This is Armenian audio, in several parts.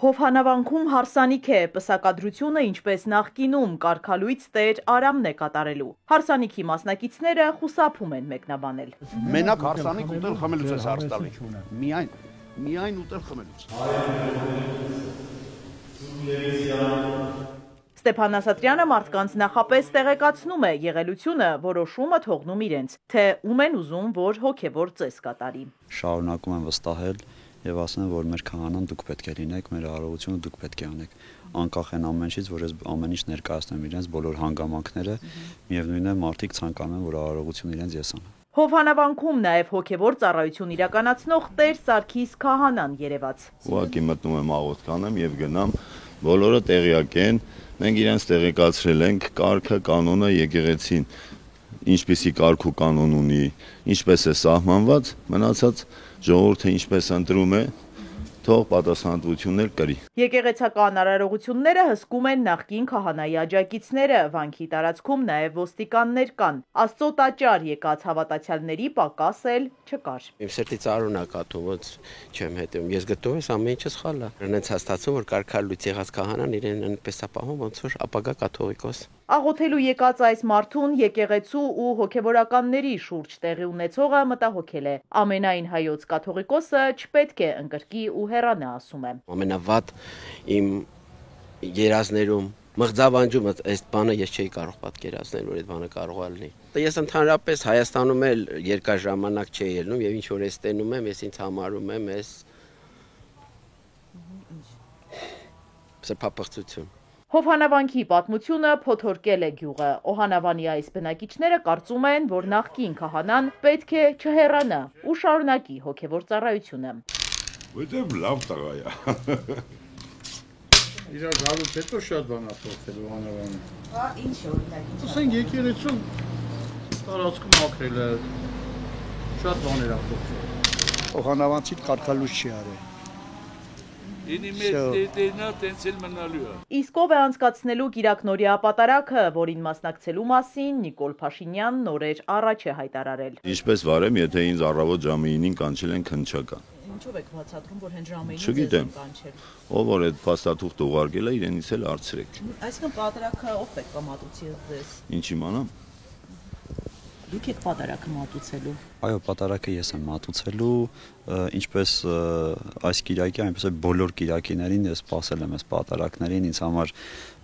Հովհանավանքում հարսանիք է, պսակադրությունը ինչպես նախկինում կարգալույց տեր Արամն է կատարելու։ Հարսանիքի մասնակիցները խուսափում են մեկնաբանել։ Մենակ հարսանիք ուտել խմելուց ես հարց տալի։ Միայն ուտել խմելուց։ Ստեփան Ասատրյանը մարդկանց նախապես տեղեկացնում է եղելությունը, որոշումը թողնում իրենց, թե ում են ուզում, որ հոգևոր ծես կատարի։ Շարունակում են վստահել եւ ասում են, որ մեր քահանան դուք պետք է լինեք, մեր արարողությունը դուք պետք է անեք։ Անկախ են ամեն ինչից, որ ես ամեն ինչ ներկայացնեմ իրենց բոլոր հանգամանքները, միևնույնն է մարդիկ ցանկանում են, որ արարողությունը իրենց ես անեմ։ Հովհանավանքում նաև հոգևոր ծառայություն իրականացնող Տեր Սարգիս քահանան երևաց։ Ուղղակի մտնում եմ աղոթք անեմ եւ գնամ, բոլորը տեղյակ են, մենք իրենց տեղեկացրել ենք կարգը, կանոնը, եկեղեցին, ինչպիսի կարգ ու կանոն ունի, ինչպես է սահմանված, մնացած ժողովուրդը ինչպես ընտրում է, թող պատասխանատվություններ կրի։ Եկեղեցական արարողությունները հսկում են նախկին քահանայի աջակիցները, վանքի տարածքում նաև ոստիկաններ կան։ Աստծո տաճար եկած հավատացյալների պակաս էլ չկար։ Իմ սրտից արուն է կաթում, ոնց չեմ հետևում։ Ես գտնում եմ ամեն ինչը սխալ է։ Հենց հաստատում որ կարգալույց եղած քահանան իրեն այնպես է պահում, ոնց որ ապագա կաթողիկոս։ Աղոթելու եկած այս մարդուն եկեղեցու ու հոգևորականների շուրջ տեղի ունեցողը մտահոգել է։ Ամենայն հայոց կաթողիկոսը չպետք է ընկրկի ու հեռանա, ասում է։ Ամենավատ իմ երազներում մղձավանջում այս բանը ես չէի կարող պատկերացնել, որ այդ բանը կարող է լինի։ Ես ընդհանրապես Հայաստանում էլ երկար ժամանակ չէի ելնում եւ ինչ որ ես տենում եմ, ես ինձ համարում եմ այս սրբապղծություն։ Հովհանավանքի պատմությունը փոթորկել է գյուղը։ Օհանավանի այս բնակիչները կարծում են, որ նախկին քահանան պետք է չհեռանա ու շարունակի հոգևոր ծառայությունը։ Որտեղ լավ տղա է։ Իրար գալուց հետո շատ բան ա փոխել Օհանավանը։ Ինչ օրինակ։ Ասենք եկեղեցու տարածքում ակրել է շատ բաներ ա փոխել։ Օհանավանցի կարգալույց չի արել։ Իսկ ով է անցկացնելու Կիրակնորիա պատարագը, որին մասնակցելու մասին Նիկոլ Փաշինյանն օրեր առաջ է հայտարարել։ Ինչպես վարեմ, եթե ինձ առավոտ ժամը 9-ին կանչել են քննչական։ Ինչով եք բացատրում, որ հենց ժամը 9-ին Չգիտեմ։ կանչել։ Ով որ այդ փաստաթուղթը ուղարկել է, իրենից էլ հարցրեք։ Այսինքն պատարագը ով պետք է մատուցի ձեզ։ Ինչ իմանամ։ Դուք եք պատարագը մատուցելու։ Այո, պատարագը ես եմ մատուցելու, ինչպես այս կիրակի, այնպես էլ բոլոր կիրակիներին ես սպասել եմ այս պատարագներին, ինձ համար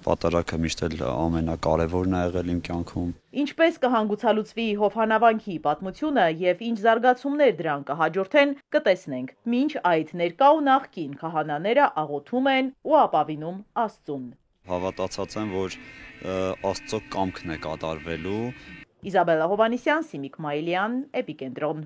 պատարագը միշտ էլ ամենակարևորն ա եղել իմ կյանքում։ Ինչպես կհանգուցալուծվի Հովհանավանքի պատմությունը եւ ինչ զարգացումներ դրան կհաջորդեն, կտեսնենք։ Մինչ այդ ներկա ու նախկին քահանաները աղոթում են ու ապավինում Աստծուն։ Հավատացած եմ, որ Աստծո կամքն է կատարվելու։ Իզաբելլա Հովանիսյան, Սիմիկ Մայիլյան, Էպիկենտրոն։